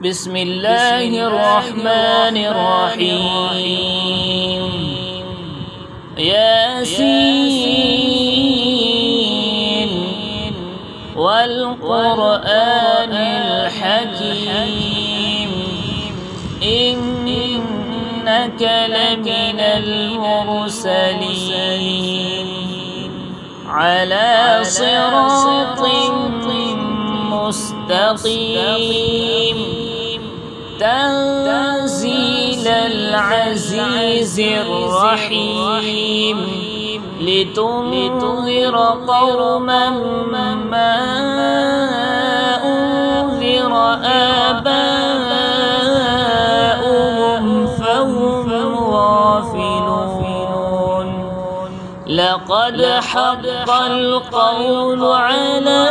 بسم الله الرحمن الرحيم ياسين والقرآن الحكيم إنك لمن المرسلين على صراط مستقيم تنزيل العزيز الرحيم لتنذر قوما ما أنذر آباؤهم فهم غافلون لقد حق القول على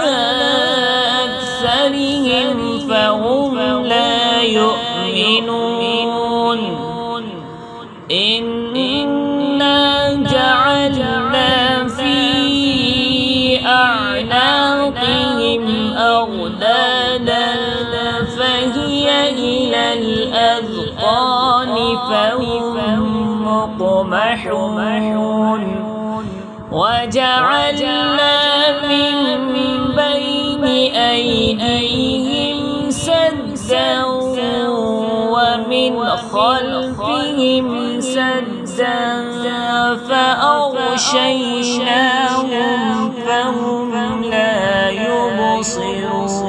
أكثرهم فهم لا يؤمنون إنا جعلنا في أعناقهم أغلالا فهي إلى الأذقان فهم مقمحون وجعلنا من بين أيديهم سدا ومن خلفهم سدا فأغشيناهم فهم لا يبصرون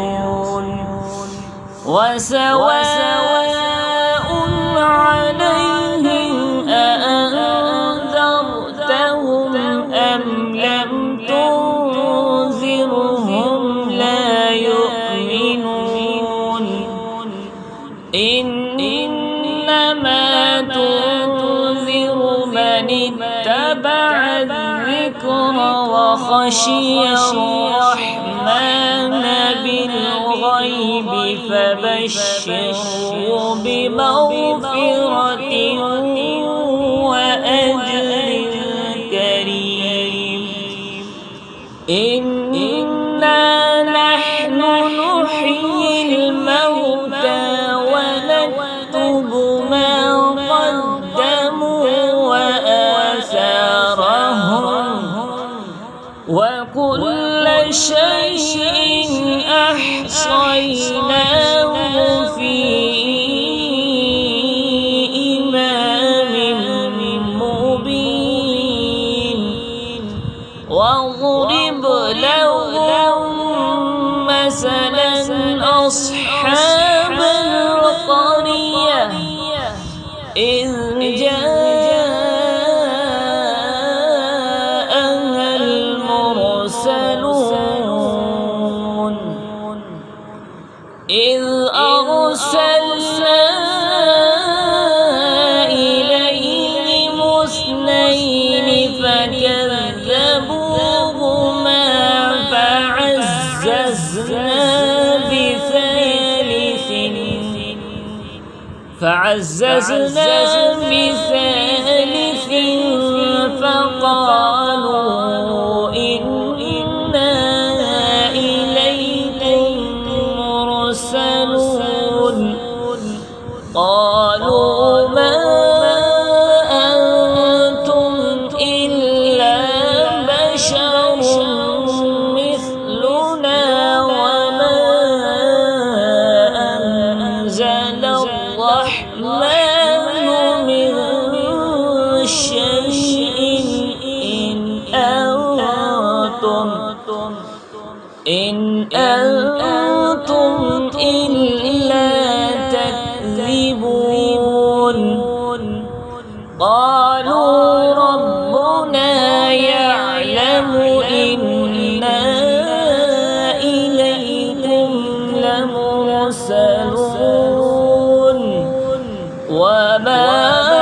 وسواء عليهم أأنذرتهم أم لم تنذرهم لا يؤمنون إنما تنذر من اتبع الذكر وخشي الرحمن بالغيب فبشره بمغفرة وأجر كريم إنا نحن نحيي الموتى ونكتب ما قدموا وآثارهم وكل شيء أحصيناه في إمام مبين واضرب لهم مثلا أصحاب القرية إذ جاءها المرسلون إذ أرسلنا إليهم اثنين فكذبوهما فعززنا بثالث فقالوا إنا إليكم مرسلون قالوا ما أنتم إلا بشر مثلنا وما أنزل الرحمن من شيء إن أنتم إلا تكذبون قالوا ربنا يعلم إنا إليكم لمرسلون وما